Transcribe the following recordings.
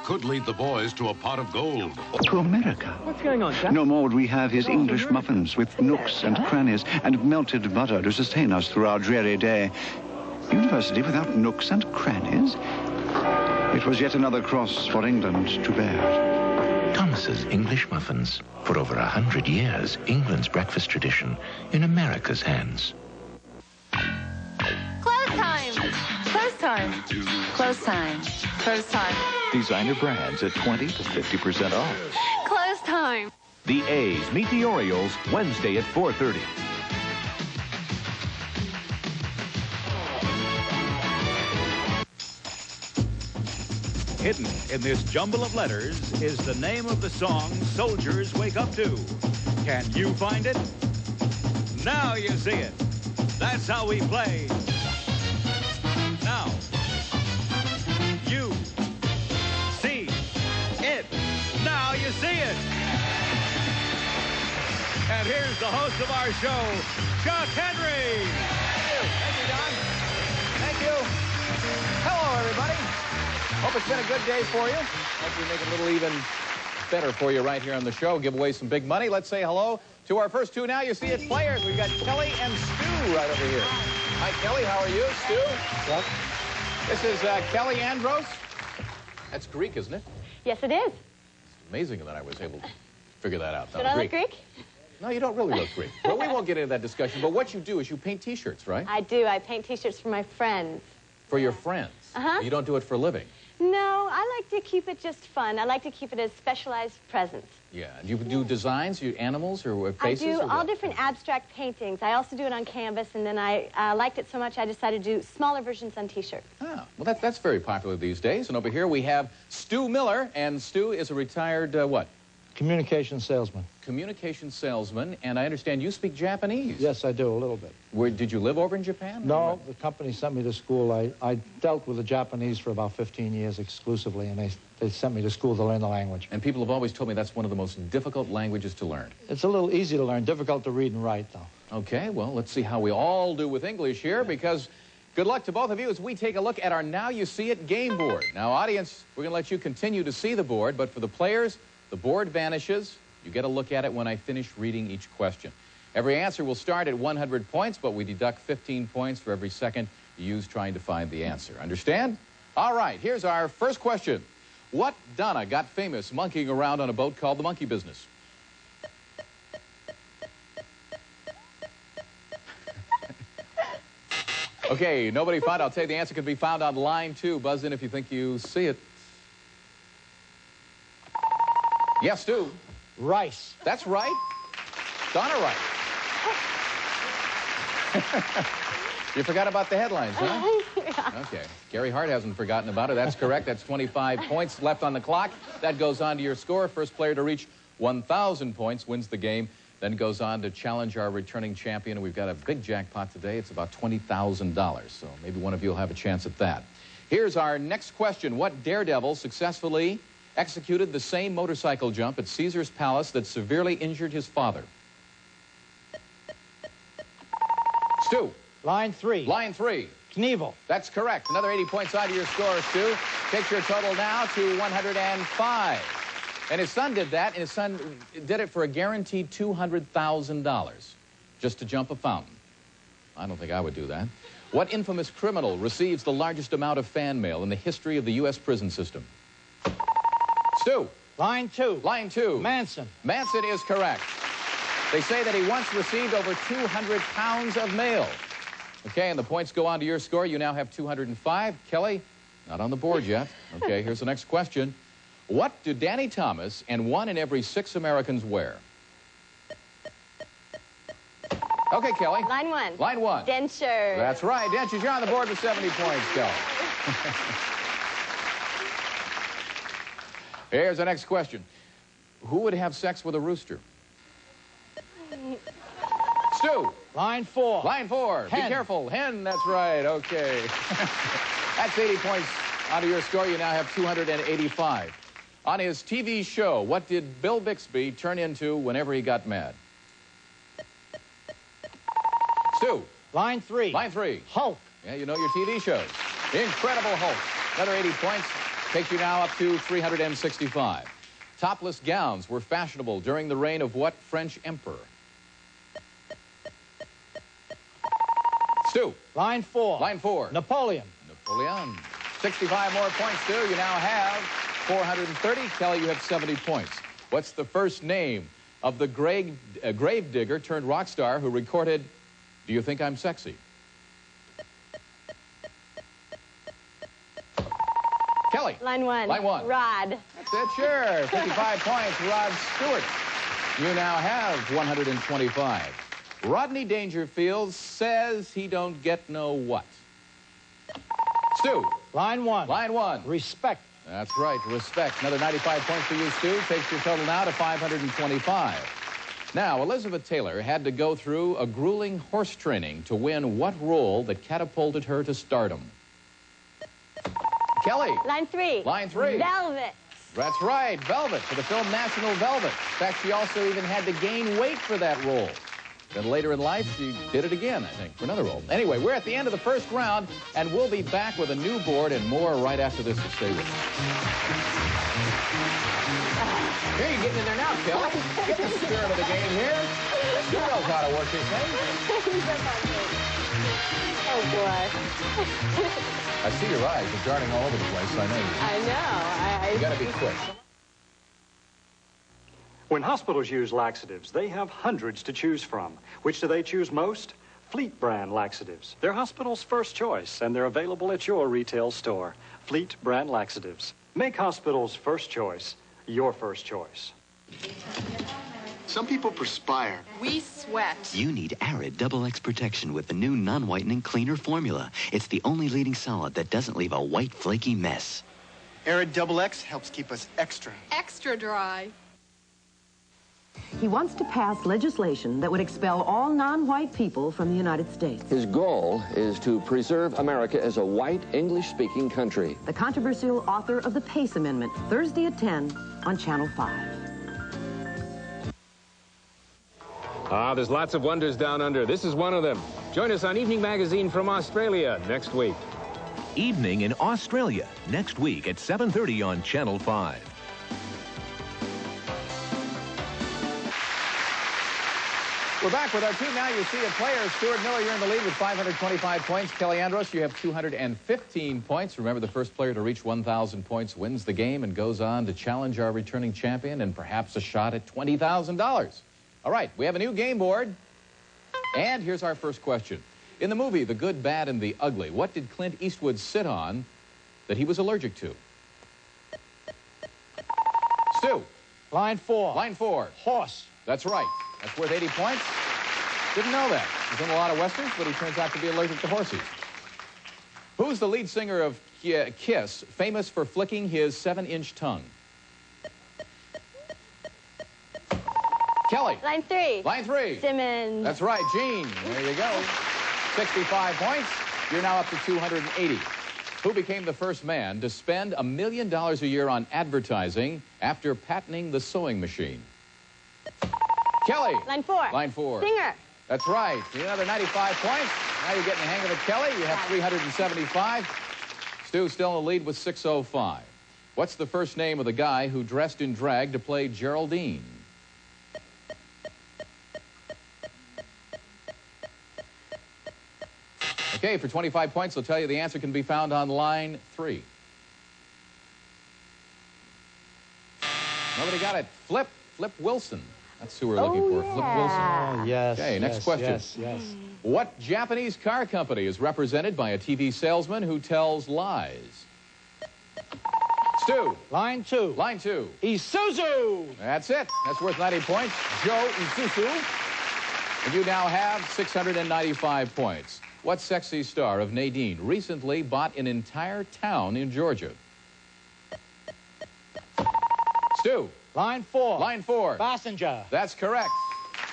could lead the boys to a pot of gold. To America. What's going on, Jack? No more would we have his English muffins with nooks and crannies and melted butter to sustain us through our dreary day. University without nooks and crannies? It was yet another cross for England to bear. Thomas's English muffins. For over 100 years, England's breakfast tradition in America's hands. Close time! Close time! Close time! Close time! Designer brands at 20 to 50% off. Close time! The A's meet the Orioles Wednesday at 4:30. Hidden in this jumble of letters is the name of the song soldiers wake up to. Can you find it? Now you see it. That's how we play. Now, you see it. Now you see it. And here's the host of our show, Chuck Henry. Thank you, Don. Thank you. Hello, everybody. Hope it's been a good day for you. Hope we make it a little even better for you right here on the show. Give away some big money. Let's say hello to our first two Now You See It players. We've got Kelly and Stu right over here. Hi, Kelly. How are you? Stu? What? This is Kelly Andros. That's Greek, isn't it? Yes, it is. It's amazing that I was able to figure that out. Did I look Greek? No, you don't really look Greek. But we won't get into that discussion. But what you do is you paint T-shirts, right? I do. I paint T-shirts for my friends. For your friends? Uh-huh. You don't do it for a living? No, I like to keep it just fun. I like to keep it as specialized presents. Yeah. Do you do designs, animals or faces? I do or all what? different abstract paintings. I also do it on canvas, and then I liked it so much I decided to do smaller versions on T-shirts. Ah, well, that's very popular these days. And over here we have Stu Miller, and Stu is a retired, what? Communication salesman. Communication salesman, and I understand you speak Japanese. Yes, I do, a little bit. Did you live over in Japan? No, the company sent me to school. I dealt with the Japanese for about 15 years exclusively, and they sent me to school to learn the language. And people have always told me that's one of the most difficult languages to learn. It's a little easy to learn, difficult to read and write, though. Okay, well, let's see how we all do with English here, because good luck to both of you as we take a look at our Now You See It game board. Now, audience, we're going to let you continue to see the board, but for the players, the board vanishes. You get a look at it when I finish reading each question. Every answer will start at 100 points, but we deduct 15 points for every second you use trying to find the answer. Understand? All right, here's our first question. What Donna got famous monkeying around on a boat called the Monkey Business? Okay, nobody found. I'll tell you the answer can be found on line 2. Buzz in if you think you see it. Yes, Stu. Rice. That's right. Donna Rice. You forgot about the headlines, huh? Yeah. Okay. Gary Hart hasn't forgotten about it. That's correct. That's 25 points left on the clock. That goes on to your score. First player to reach 1,000 points wins the game, then goes on to challenge our returning champion. We've got a big jackpot today. It's about $20,000, so maybe one of you will have a chance at that. Here's our next question. What daredevil successfully executed the same motorcycle jump at Caesar's Palace that severely injured his father? Stu. Line 3. Line 3. Knievel. That's correct. Another 80 points out of your score, Stu. Takes your total now to 105. And his son did that, and his son did it for a guaranteed $200,000 just to jump a fountain. I don't think I would do that. What infamous criminal receives the largest amount of fan mail in the history of the U.S. prison system? Stu. Line 2. Line 2. Manson. Manson is correct. They say that he once received over 200 pounds of mail. Okay, and the points go on to your score. You now have 205. Kelly, not on the board yet. Okay, here's the next question. What do Danny Thomas and 1 in every 6 Americans wear? Okay, Kelly. Line 1. Line 1. Denture. That's right. Dentures, you're on the board with 70 points, Kelly. Here's the next question. Who would have sex with a rooster? Stu. Line 4. Line 4. Hen. Be careful. Hen, that's right. Okay. That's 80 points onto your score. You now have 285. On his TV show, what did Bill Bixby turn into whenever he got mad? Stu. Line 3. Line 3. Hulk. Yeah, you know your TV shows. Incredible Hulk. Another 80 points. Takes you now up to 365. Topless gowns were fashionable during the reign of what French emperor? Stu. Line 4. Line 4. Napoleon. Napoleon. 65 more points, Stu. You now have 430. Kelly, you have 70 points. What's the first name of the grave digger turned rock star who recorded Do You Think I'm Sexy? Kelly. Line 1. Line 1. Rod. That's it, sure. 55 points, Rod Stewart. You now have 125. Rodney Dangerfield says he don't get no what? Stu. Line 1. Line 1. Respect. That's right, respect. Another 95 points for you, Stu. Takes your total now to 525. Now, Elizabeth Taylor had to go through a grueling horse training to win what role that catapulted her to stardom? Kelly. Line 3. Line 3. Velvet. That's right, Velvet, for the film National Velvet. In fact, she also even had to gain weight for that role. Then later in life, she did it again, I think, for another role. Anyway, we're at the end of the first round, and we'll be back with a new board and more right after this, so stay with us. Here, you're getting in there now, Kelly. Get the spirit of the game here. You know how to work this thing. Oh, boy. I see your eyes. You're darting all over the place. I know you. I know. You got to be quick. When hospitals use laxatives, they have hundreds to choose from. Which do they choose most? Fleet brand laxatives. They're hospital's first choice, and they're available at your retail store. Fleet brand laxatives. Make hospital's first choice your first choice. Some people perspire. We sweat. You need Arid Double X protection with the new non-whitening cleaner formula. It's the only leading solid that doesn't leave a white, flaky mess. Arid Double X helps keep us extra dry. He wants to pass legislation that would expel all non-white people from the United States. His goal is to preserve America as a white, English-speaking country. The controversial author of the Pace Amendment, Thursday at 10 on Channel 5. There's lots of wonders down under. This is one of them. Join us on Evening Magazine from Australia next week. Evening in Australia, next week at 7:30 on Channel 5. We're back with our team now. You see it, players. Stuart Miller, you're in the lead with 525 points. Kelly Andros, you have 215 points. Remember, the first player to reach 1,000 points wins the game and goes on to challenge our returning champion and perhaps a shot at $20,000. All right, we have a new game board. And here's our first question. In the movie The Good, Bad, and the Ugly, what did Clint Eastwood sit on that he was allergic to? Stu. Line 4. Line 4. Horse. That's right. That's worth 80 points. Didn't know that. He's in a lot of westerns, but he turns out to be allergic to horses. Who's the lead singer of Kiss, famous for flicking his 7-inch tongue? Kelly. Line 3. Line 3. Simmons. That's right, Gene. There you go. 65 points. You're now up to 280. Who became the first man to spend $1 million a year on advertising after patenting the sewing machine? Kelly. Line 4. Line 4. Singer. That's right. You need another 95 points. Now you're getting the hang of it, Kelly. You have 375. Stu's still in the lead with 605. What's the first name of the guy who dressed in drag to play Geraldine? Okay, for 25 points, they'll tell you the answer can be found on line 3. Nobody got it. Flip Wilson. That's who we're looking for. Yeah. Flip Wilson. Oh, yes. Okay, next question. Yes. What Japanese car company is represented by a TV salesman who tells lies? Stu. Line 2. Line 2. Isuzu. That's it. That's worth 90 points. Joe Isuzu. And you now have 695 points. What sexy star of Nadine recently bought an entire town in Georgia? Stu. Line 4. Line 4. Passenger. That's correct.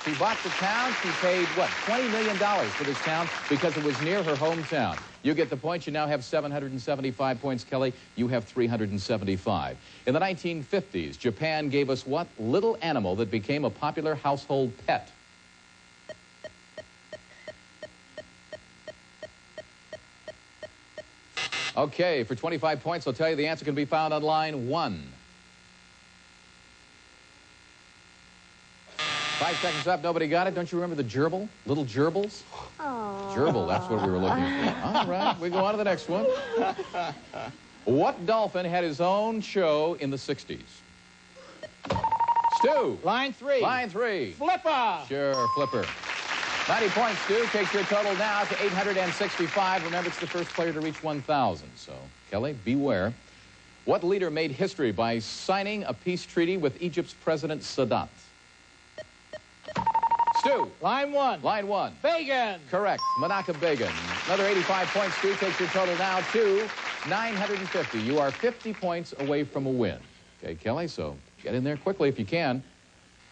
She bought the town. She paid, what, $20 million for this town because it was near her hometown. You get the point. You now have 775 points, Kelly. You have 375. In the 1950s, Japan gave us what little animal that became a popular household pet? Okay, for 25 points, I'll tell you the answer can be found on line 1. 5 seconds up. Nobody got it. Don't you remember the gerbil? Little gerbils? Aww. Gerbil, that's what we were looking for. All right, we go on to the next one. What dolphin had his own show in the 60s? Stu. Line 3. Line 3. Flipper. Sure, Flipper. 90 points, Stu. Takes your total now to 865. Remember, it's the first player to reach 1,000. So, Kelly, beware. What leader made history by signing a peace treaty with Egypt's President Sadat? Stu. Line 1. Line 1. Begin. Correct. Menachem Begin. Another 85 points, Stu. Takes your total now to 950. You are 50 points away from a win. Okay, Kelly, so get in there quickly if you can.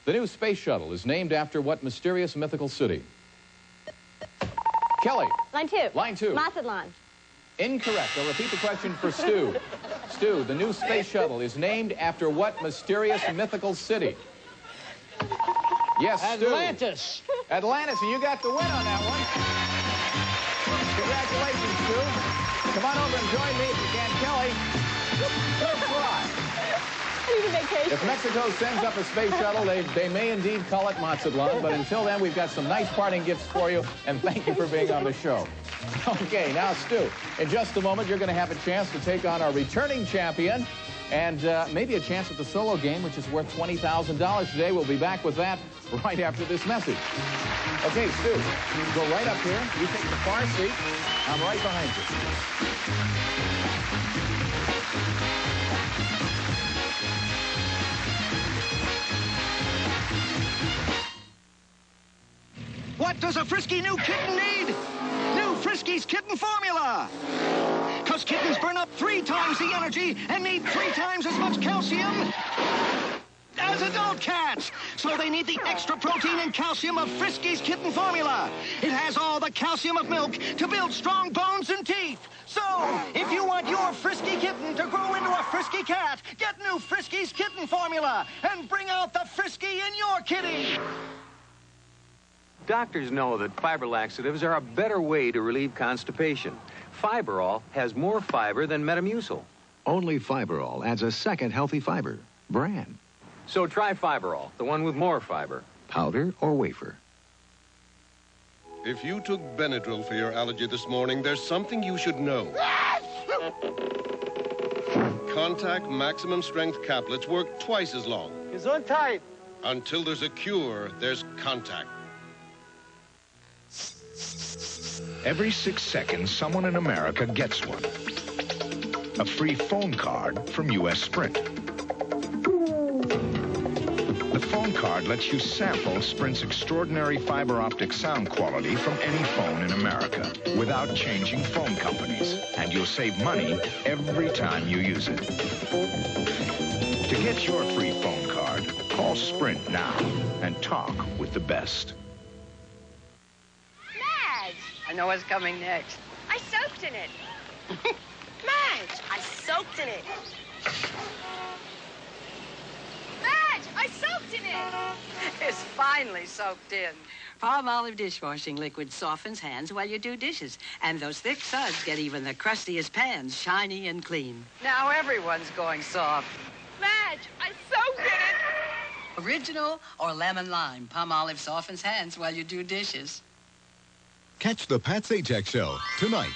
The new space shuttle is named after what mysterious mythical city? Kelly. Line 2. Line 2. Mazatlan. Incorrect. I'll repeat the question for Stu. Stu, the new space shuttle is named after what mysterious mythical city? Yes, Stu. Atlantis. Atlantis, and you got the win on that one. Congratulations, Stu. Come on over and join me if you can, Kelly. Good try. I need a vacation. If Mexico sends up a space shuttle, they may indeed call it Mazatlan, but until then, we've got some nice parting gifts for you, and thank you for being on the show. Okay, now, Stu, in just a moment, you're going to have a chance to take on our returning champion, and maybe a chance at the solo game, which is worth $20,000 today. We'll be back with that right after this message. Okay, Stu, go right up here. You take the far seat. I'm right behind you. What does a frisky new kitten need? New Friskies Kitten Formula. Because kittens burn up 3 times the energy and need 3 times as much calcium as adult cats. So they need the extra protein and calcium of Friskies Kitten Formula. It has all the calcium of milk to build strong bones and teeth. So, if you want your frisky kitten to grow into a frisky cat, get new Friskies Kitten Formula and bring out the frisky in your kitty. Doctors know that fiber laxatives are a better way to relieve constipation. Fiberall has more fiber than Metamucil. Only Fiberall adds a second healthy fiber. Bran. So try Fiberall, the one with more fiber. Powder or wafer. If you took Benadryl for your allergy this morning, there's something you should know. Contact maximum strength caplets work twice as long. Gesundheit. Until there's a cure, there's contact. Every 6 seconds, someone in America gets one. A free phone card from U.S. Sprint. The phone card lets you sample Sprint's extraordinary fiber optic sound quality from any phone in America without changing phone companies. And you'll save money every time you use it. To get your free phone card, call Sprint now and talk with the best. I know what's coming next. I soaked in it. Madge, I soaked in it. Madge, I soaked in it. It's finally soaked in. Palmolive dishwashing liquid softens hands while you do dishes. And those thick suds get even the crustiest pans shiny and clean. Now everyone's going soft. Madge, I soaked in it. Original or lemon lime. Palmolive softens hands while you do dishes. Catch the Pat Sajak Show tonight.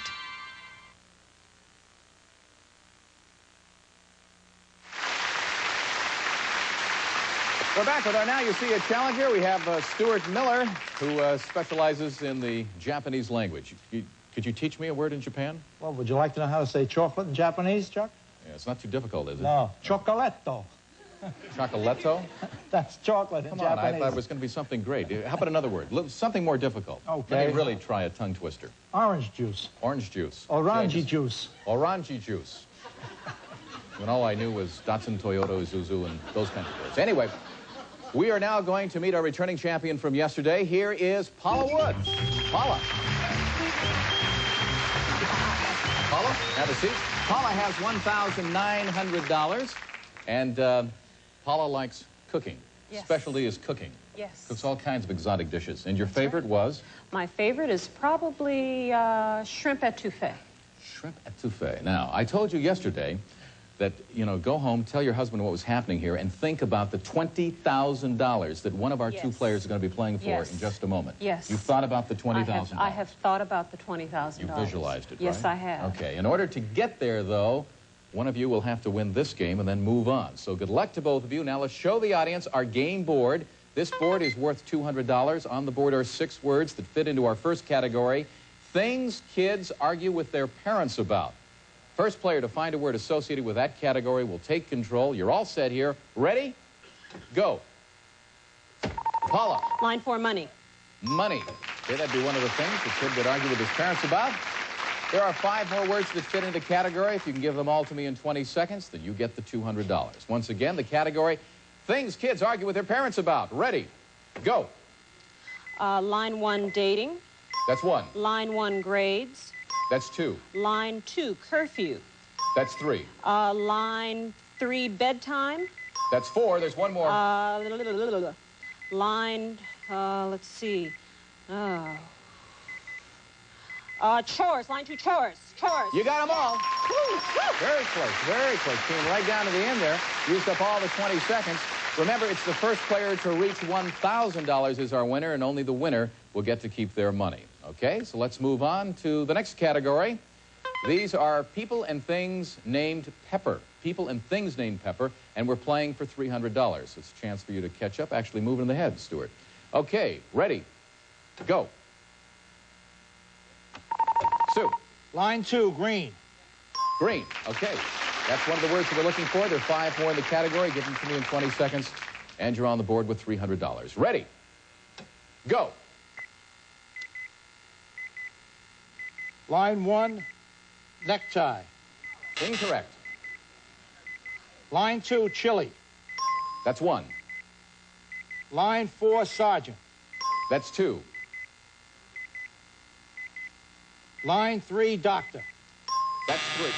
We're back with our Now You See It challenger. We have Stuart Miller, who specializes in the Japanese language. Could you teach me a word in Japan? Well, would you like to know how to say chocolate in Japanese, Chuck? Yeah, it's not too difficult, is it? No, chocolatto. Chocolatto? That's chocolate in Come Japanese. on, I thought it was going to be something great. How about another word? Something more difficult. Okay. Let me really try a tongue twister. Orange juice. Orange juice. Orange juice. Orange juice. When all I knew was Datsun, Toyota, Isuzu, and those kinds of words. Anyway, we are now going to meet our returning champion from yesterday. Here is Paula Woods. Paula. Paula, have a seat. Paula has $1,900, and Paula likes cooking. Yes. Specialty is cooking. Yes. Cooks all kinds of exotic dishes. And your favorite was? My favorite is probably shrimp etouffee. Shrimp etouffee. Now, I told you yesterday that, you know, go home, tell your husband what was happening here, and think about the $20,000 that one of our two players is going to be playing for in just a moment. Yes. You've thought about the $20,000. I have thought about the $20,000. You visualized it, Yes, right? I have. Okay. In order to get there, though, one of you will have to win this game and then move on. So good luck to both of you. Now let's show the audience our game board. This board is worth $200. On the board are 6 words that fit into our first category: things kids argue with their parents about. First player to find a word associated with that category will take control. You're all set here. Ready? Go. Paula. Line 4, money. Money. Okay, that'd be one of the things the kid would argue with his parents about. There are 5 more words that fit into the category. If you can give them all to me in 20 seconds, then you get the $200. Once again, the category: things kids argue with their parents about. Ready? Go. Line 1, dating. That's 1. Line 1, grades. That's 2. Line 2, curfew. That's 3. Line 3, bedtime. That's 4. There's 1 more. Line, let's see. Chores. Line 2, chores. Chores. You got them all. Very close, very close. Came right down to the end there. Used up all the 20 seconds. Remember, it's the first player to reach $1,000 is our winner, and only the winner will get to keep their money. Okay, so let's move on to the next category. These are people and things named Pepper. People and things named Pepper, and we're playing for $300. It's a chance for you to catch up. Actually, moving ahead, Stuart. Okay, ready? Go. Sue. Line 2, green. Green. Okay. That's one of the words that we're looking for. There are 5 more in the category. Give them to me in 20 seconds, and you're on the board with $300. Ready? Go. Line 1, necktie. Incorrect. Line 2, chili. That's 1. Line 4, sergeant. That's 2. Line 3, doctor. That's 3.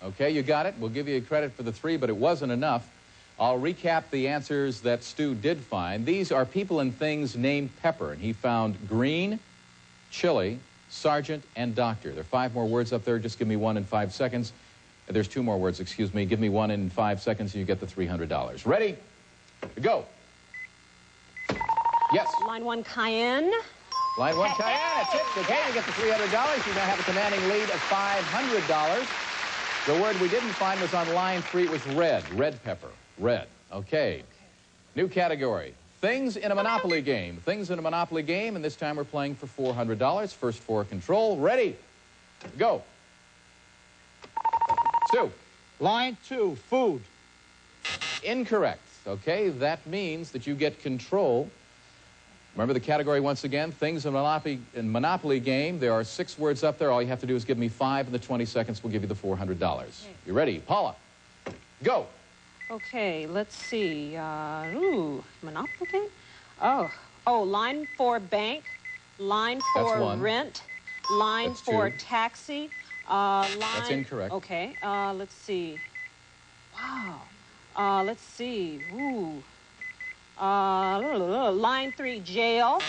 Okay, you got it. We'll give you credit for the 3, but it wasn't enough. I'll recap the answers that Stu did find. These are people and things named Pepper, and he found green, chili, sergeant, and doctor. There are 5 more words up there. Just give me 1 in 5 seconds. There's 2 more words, excuse me. Give me 1 in 5 seconds, and you get the $300. Ready? Go. Yes. Line 1, cayenne. Line 1, cayenne. That's it. Okay, you get the $300. You now have a commanding lead of $500. The word we didn't find was on line 3. It was red. Red pepper. Red. Okay. New category. Things in a Monopoly game. Things in a Monopoly game, and this time we're playing for $400. First for control. Ready? Go. Stu. Line 2, food. Incorrect. Okay, that means that you get control. Remember the category once again, things in a Monopoly game. There are 6 words up there. All you have to do is give me 5 in the 20 seconds. We'll give you the $400. You ready? Paula, go. Okay, let's see. Monopoly game? Oh, line 4, bank. Line 4, rent. Line 4, taxi. That's incorrect. Okay, let's see. Wow. Let's see. Line 3, jail.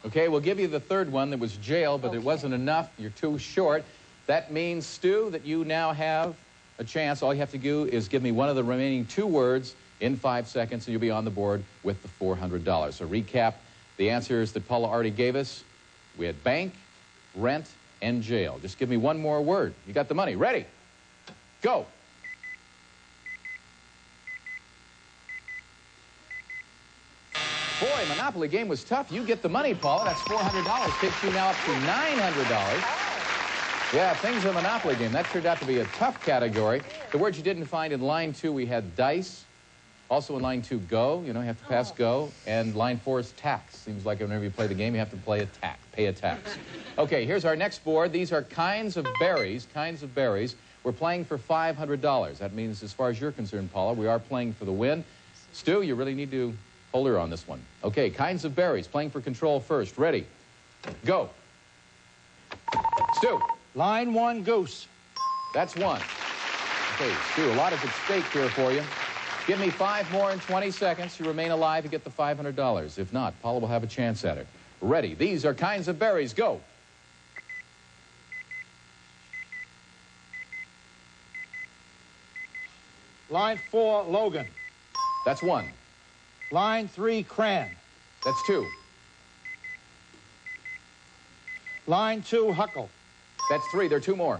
Okay, we'll give you the 3rd one that was jail, but it wasn't enough. You're too short. That means, Stu, that you now have a chance. All you have to do is give me one of the remaining 2 words in 5 seconds, and you'll be on the board with the $400. So recap the answers that Paula already gave us. We had bank, rent, and jail. Just give me 1 more word. You got the money. Ready? Go. Boy, Monopoly game was tough. You get the money, Paula. That's $400. Takes you now up to $900. Yeah, things in a Monopoly game. That turned out to be a tough category. The words you didn't find in line 2, we had dice. Also in line 2, go. You know, you have to pass go. And line 4 is tax. Seems like whenever you play the game, you have to pay a tax. Okay, here's our next board. These are kinds of berries. Kinds of berries. We're playing for $500. That means, as far as you're concerned, Paula, we are playing for the win. Stu, you really need to hold her on this one. Okay, kinds of berries. Playing for control first. Ready? Go. Stu. Line 1, goose. That's 1. Okay, Stu, a lot is at stake here for you. Give me 5 more in 20 seconds. You remain alive, you get the $500. If not, Paula will have a chance at it. Ready? These are kinds of berries. Go. Line 4, Logan. That's 1. Line 3, Cran. That's 2. Line 2, Huckle. That's 3. There are 2 more.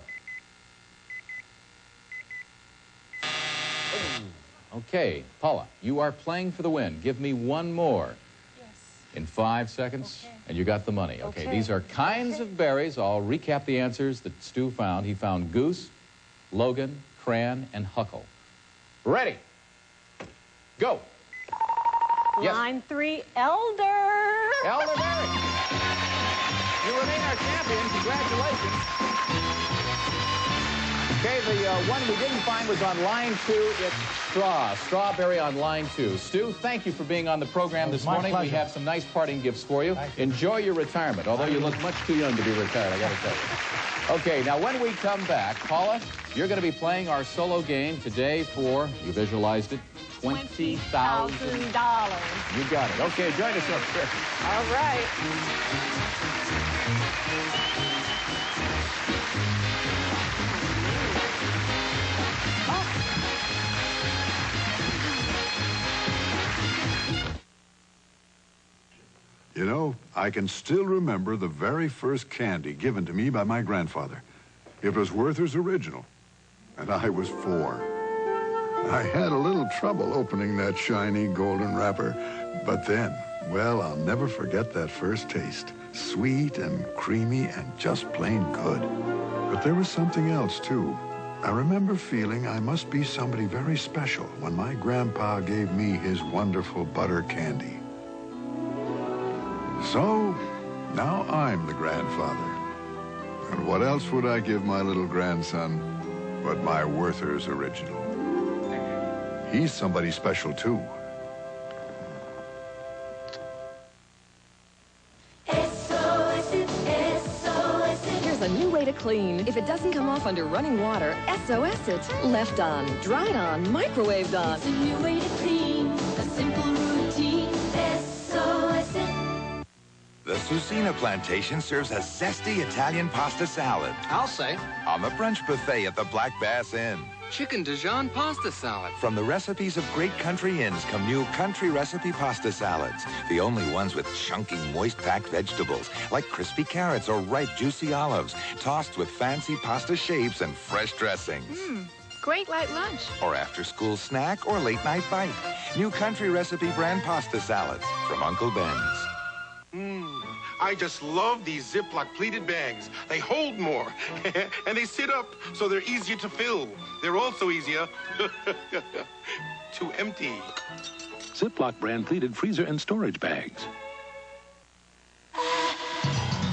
Okay, Paula, you are playing for the win. Give me 1 more. Yes. In 5 seconds, okay. And you got the money. Okay, Okay. these are kinds of berries. I'll recap the answers that Stu found. He found goose, Logan, Cran, and Huckle. Ready? Go. Yes. Line 3, Elder. Elderberry. You remain our champion. Congratulations. Okay, the one we didn't find was on line 2. It's straw. Strawberry on line 2. Stu, thank you for being on the program this my morning. We pleasure. have some nice parting gifts for you. Enjoy your retirement, although you look much too young to be retired, I got to tell you. Okay, now when we come back, Paula, you're going to be playing our solo game today for, you visualized it, $20,000. You got it. Okay, join us up here. All right. You know, I can still remember the very first candy given to me by my grandfather. It was Werther's Original, and I was 4. I had a little trouble opening that shiny golden wrapper, but then, well, I'll never forget that first taste. Sweet and creamy and just plain good. But there was something else, too. I remember feeling I must be somebody very special when my grandpa gave me his wonderful butter candy. So, now I'm the grandfather. And what else would I give my little grandson but my Werther's Original? He's somebody special, too. Here's a new way to clean. If it doesn't come off under running water, SOS it. Left on, dried on, microwaved on. It's a new way to clean, a simple routine. SOS it. The Susina Plantation serves a zesty Italian pasta salad. I'll say. On the French buffet at the Black Bass Inn. Chicken Dijon pasta salad. From the recipes of great country inns come new country recipe pasta salads. The only ones with chunky, moist-packed vegetables, like crispy carrots or ripe, juicy olives, tossed with fancy pasta shapes and fresh dressings. Great light lunch. Or after-school snack or late-night bite. New country recipe brand pasta salads from Uncle Ben's. I just love these Ziploc pleated bags. They hold more, and they sit up, so they're easier to fill. They're also easier to empty. Ziploc brand pleated freezer and storage bags.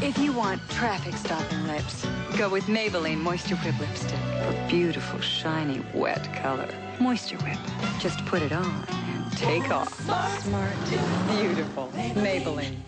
If you want traffic-stopping lips, go with Maybelline Moisture Whip lipstick for beautiful, shiny, wet color. Moisture Whip. Just put it on and take off. Smart, beautiful. Maybelline.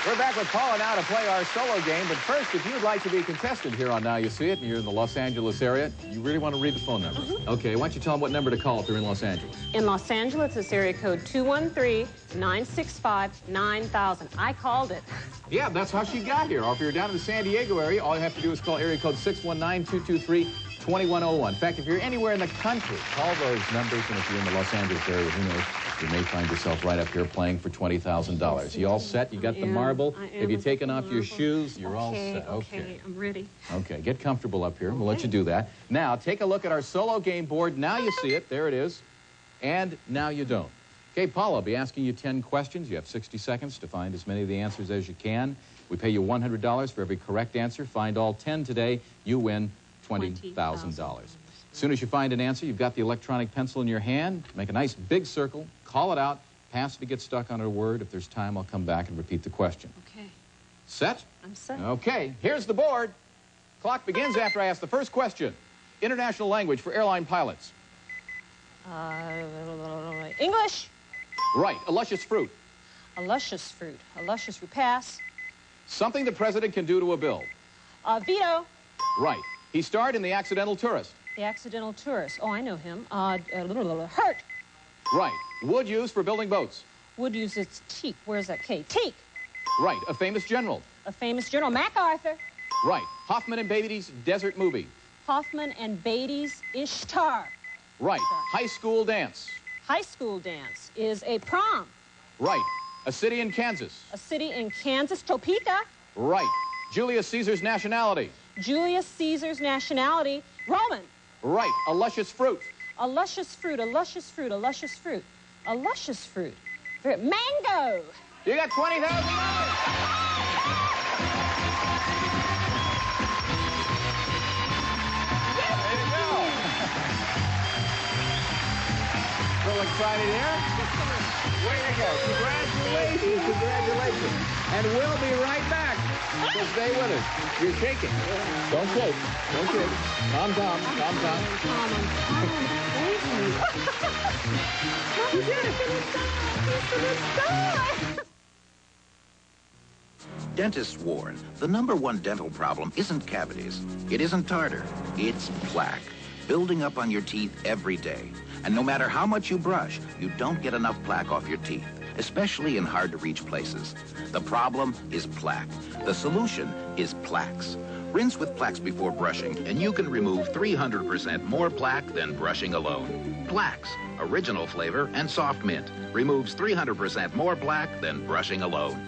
We're back with Paula now to play our solo game, but first, if you'd like to be a contestant here on Now You See It, and you're in the Los Angeles area, you really want to read the phone number. Okay, why don't you tell them what number to call if you're in Los Angeles? In Los Angeles, it's area code 213-965-9000. I called it. Yeah, that's how she got here. Or if you're down in the San Diego area, all you have to do is call area code 619-223-2101. In fact, if you're anywhere in the country, call those numbers, and if you're in the Los Angeles area, who knows, you may find yourself right up here playing for $20,000. You all set? You got the marble? Have you taken off your shoes? You're all set. Okay, I'm ready. Okay, get comfortable up here. We'll let you do that. Now, take a look at our solo game board. Now you see it. There it is. And now you don't. Okay, Paula, I'll be asking you 10 questions. You have 60 seconds to find as many of the answers as you can. We pay you $100 for every correct answer. Find all 10 today. You win $20,000. As soon as you find an answer, you've got the electronic pencil in your hand. Make a nice big circle. Call it out. Pass if you get stuck on a word. If there's time, I'll come back and repeat the question. Okay. Set? I'm set. Okay, here's the board. Clock begins after I ask the first question. International language for airline pilots. English. Right. A luscious fruit. A luscious fruit. A luscious fruit. Pass. Something the president can do to a bill. Veto. Right. He starred in The Accidental Tourist. The Accidental Tourist. Oh, I know him. Hurt. Right. Wood used for building boats. Wood used its teak. Where's that K? Teak. Right. A famous general. A famous general. MacArthur. Right. Hoffman and Beatty's desert movie. Hoffman and Beatty's Ishtar. Right. High school dance. High school dance is a prom. Right. A city in Kansas. A city in Kansas, Topeka. Right. Julius Caesar's nationality. Julius Caesar's nationality, Roman. Right. A luscious fruit. A luscious fruit, a luscious fruit, a luscious fruit. A luscious fruit. Mango. You got $20,000. Little excited here? Way to go. Congratulations, congratulations. And we'll be right back. So stay with us. You're shaking. Don't shake. Don't shake. Calm down. Calm down. You did it. Dentists warn, the #1 dental problem isn't cavities. It isn't tartar. It's plaque, building up on your teeth every day. And no matter how much you brush, you don't get enough plaque off your teeth, especially in hard-to-reach places. The problem is plaque. The solution is Plax. Rinse with Plax before brushing, and you can remove 300% more plaque than brushing alone. Plax, original flavor and soft mint, removes 300% more plaque than brushing alone.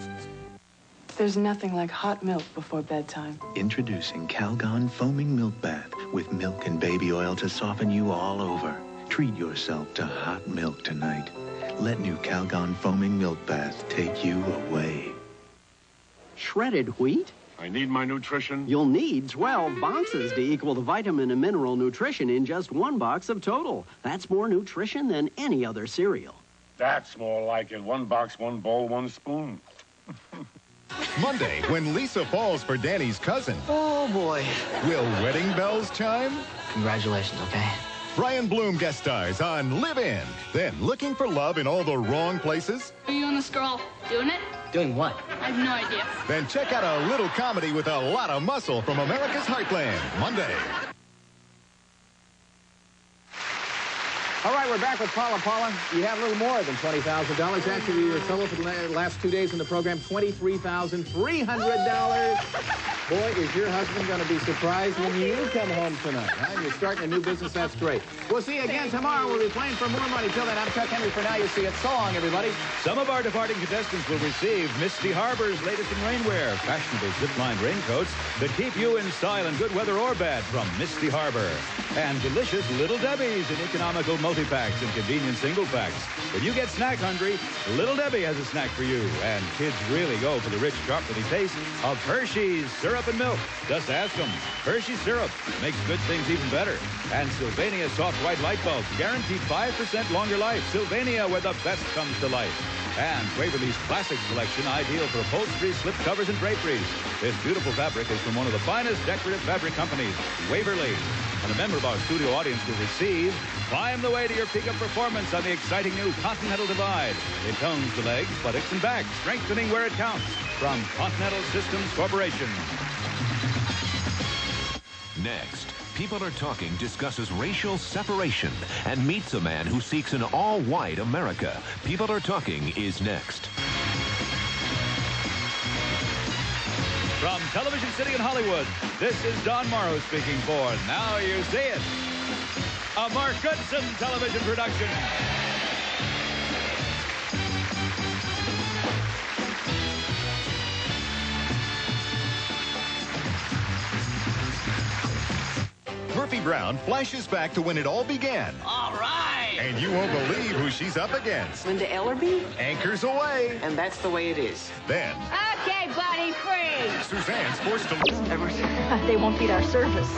There's nothing like hot milk before bedtime. Introducing Calgon Foaming Milk Bath with milk and baby oil to soften you all over. Treat yourself to hot milk tonight. Let new Calgon Foaming Milk Bath take you away. Shredded wheat? I need my nutrition. You'll need 12 boxes to equal the vitamin and mineral nutrition in just one box of Total. That's more nutrition than any other cereal. That's more like it. 1 box, 1 bowl, 1 spoon. Monday, when Lisa falls for Danny's cousin. Oh, boy. Will wedding bells chime? Congratulations, okay? Brian Bloom guest stars on Live In. Then, looking for love in all the wrong places? Are you on the scroll? Doing it? Doing what? I have no idea. Then check out a little comedy with a lot of muscle from America's Heartland, Monday. All right, we're back with Paula. Paula, you have a little more than $20,000. Actually, your total for the last 2 days in the program, $23,300. Boy, is your husband going to be surprised when you come home tonight. Huh? You're starting a new business. That's great. We'll see you again tomorrow. We'll be playing for more money. Till then, I'm Chuck Henry. For now, you see it. So long, everybody. Some of our departing contestants will receive Misty Harbor's latest in rainwear, fashionable zip-lined raincoats that keep you in style in good weather or bad from Misty Harbor. And delicious Little Debbie's in economical multi-packs and convenient single packs. When you get snack hungry, Little Debbie has a snack for you. And kids really go for the rich, chocolatey taste of Hershey's syrup and milk. Just ask them. Hershey's syrup makes good things even better. And Sylvania soft white light bulbs, guaranteed 5% longer life. Sylvania, where the best comes to life. And Waverly's Classics collection, ideal for upholstery, slip covers, and draperies. This beautiful fabric is from one of the finest decorative fabric companies, Waverly. And a member of our studio audience will receive Climb the Way to Your Peak of Performance on the exciting new Continental Divide. It tones the legs, buttocks, and back, strengthening where it counts. From Continental Systems Corporation. Next, People Are Talking discusses racial separation and meets a man who seeks an all-white America. People Are Talking is next. From Television City in Hollywood, this is Don Morrow speaking for Now You See It, a Mark Goodson television production. Murphy Brown flashes back to when it all began. All right. And you won't believe who she's up against. Linda Ellerby? Anchors away. And that's the way it is. Then, Okay, buddy, free. Suzanne's forced to... Ever They won't beat our service.